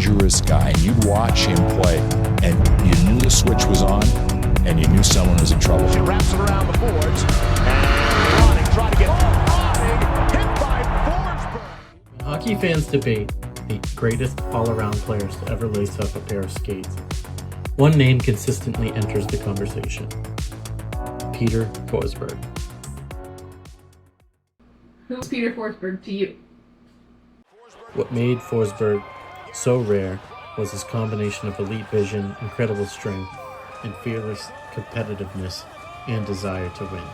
dangerous guy. And you'd watch him play, and you knew the switch was on, and you knew someone was in trouble. She wraps it around the boards, and Ronning trying to get hit by Forsberg. Hockey fans debate the greatest all-around players to ever lace up a pair of skates. One name consistently enters the conversation: Peter Forsberg. Who's Peter Forsberg to you? What made Forsberg so rare was his combination of elite vision, incredible strength, and fearless competitiveness and desire to win.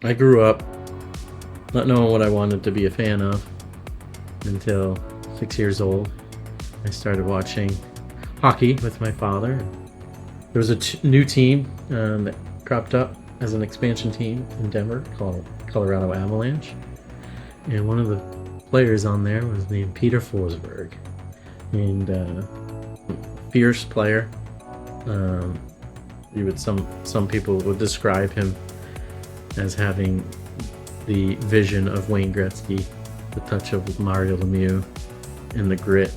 I grew up not knowing what I wanted to be a fan of until 6 years old. I started watching hockey with my father. There was a new team that cropped up as an expansion team in Denver called Colorado Avalanche. And one of the players on there was named Peter Forsberg. And fierce player. Some people would describe him as having the vision of Wayne Gretzky, the touch of Mario Lemieux, and the grit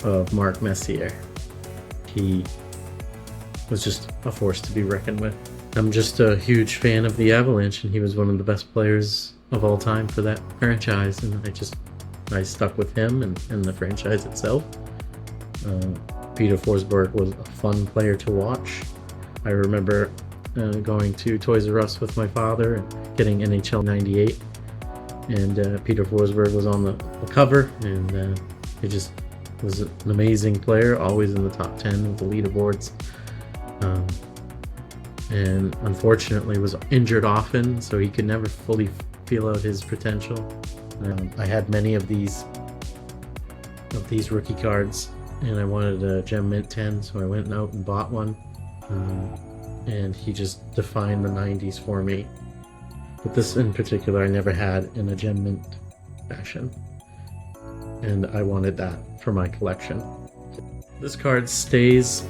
of Mark Messier. He was just a force to be reckoned with. I'm just a huge fan of the Avalanche, and he was one of the best players of all time for that franchise, and I stuck with him and the franchise itself. Peter Forsberg was a fun player to watch. I remember going to Toys R Us with my father and getting NHL 98, and Peter Forsberg was on the cover, and he just was an amazing player, always in the top 10 of the leaderboards, and unfortunately was injured often, so he could never fully feel out his potential. I had many of these rookie cards, and I wanted a Gem Mint 10, so I went out and bought one. And he just defined the 90s for me. But this in particular I never had in a Gem Mint fashion, and I wanted that for my collection. This card stays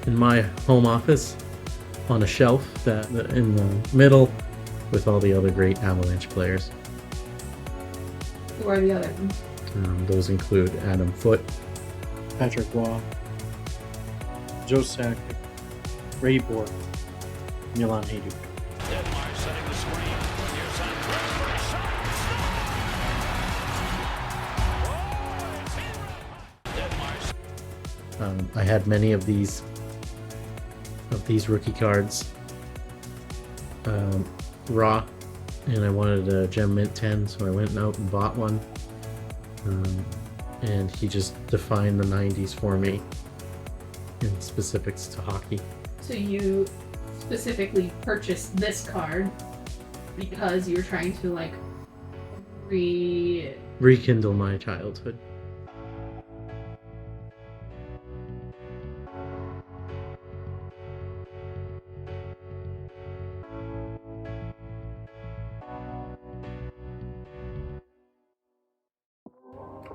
in my home office on a shelf that in the middle with all the other great Avalanche players. Who are the other ones? Those include Adam Foote, Patrick Waugh, Joe Sakic, Ray Bork, Milan Hajduk. Deadline setting the screen. Here's on Forsberg. Shot. I had many of these rookie cards raw, and I wanted a Gem Mint 10, so I went out and bought one. And he just defined the 90s for me in specifics to hockey. So you specifically purchased this card because you were trying to rekindle my childhood.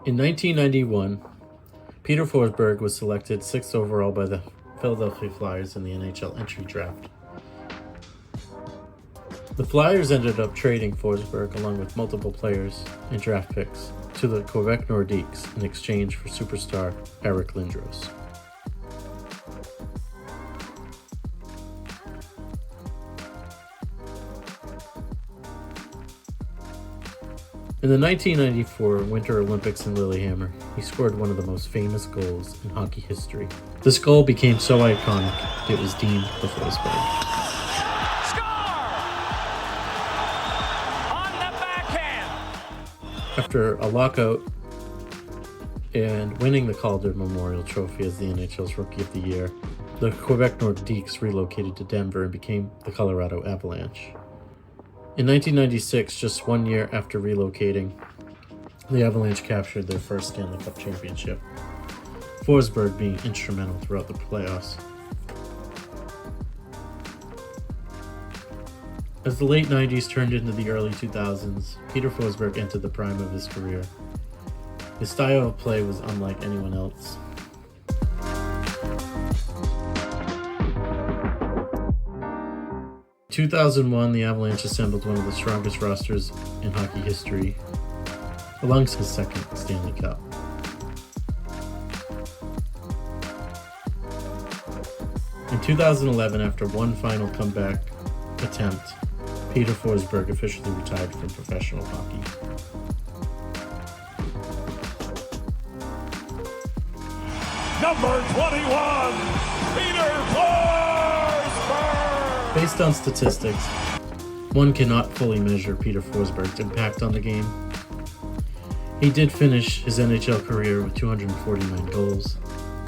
In 1991, Peter Forsberg was selected 6th overall by the Philadelphia Flyers in the NHL entry draft. The Flyers ended up trading Forsberg along with multiple players and draft picks to the Quebec Nordiques in exchange for superstar Eric Lindros. In the 1994 Winter Olympics in Lillehammer, he scored one of the most famous goals in hockey history. This goal became so iconic, it was deemed the Forsberg. On the backhand. After a lockout and winning the Calder Memorial Trophy as the NHL's Rookie of the Year, the Quebec Nordiques relocated to Denver and became the Colorado Avalanche. In 1996, just 1 year after relocating, the Avalanche captured their first Stanley Cup championship, Forsberg being instrumental throughout the playoffs As the late 90s turned into the early 2000s, Peter Forsberg entered the prime of his career. His style of play was unlike anyone else. In 2001, the Avalanche assembled one of the strongest rosters in hockey history, alongside his second Stanley Cup. In 2011, after one final comeback attempt, Peter Forsberg officially retired from professional hockey. Number 21, Peter Forsberg! Based on statistics, one cannot fully measure Peter Forsberg's impact on the game. He did finish his NHL career with 249 goals,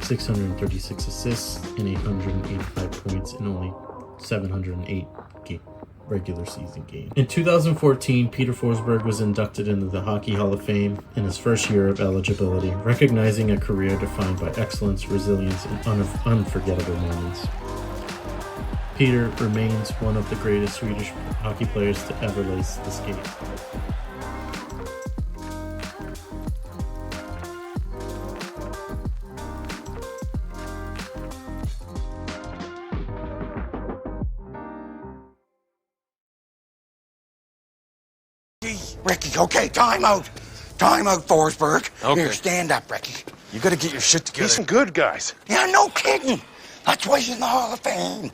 636 assists, and 885 points in only 708 regular season games. In 2014, Peter Forsberg was inducted into the Hockey Hall of Fame in his first year of eligibility, recognizing a career defined by excellence, resilience, and unforgettable moments. Peter remains one of the greatest Swedish hockey players to ever lace the skates. Ricky, okay, time out. Time out, Forsberg. Okay. Here, stand up, Ricky. You gotta get your shit together. He's some good guys. Yeah, no kidding. That's why he's in the Hall of Fame.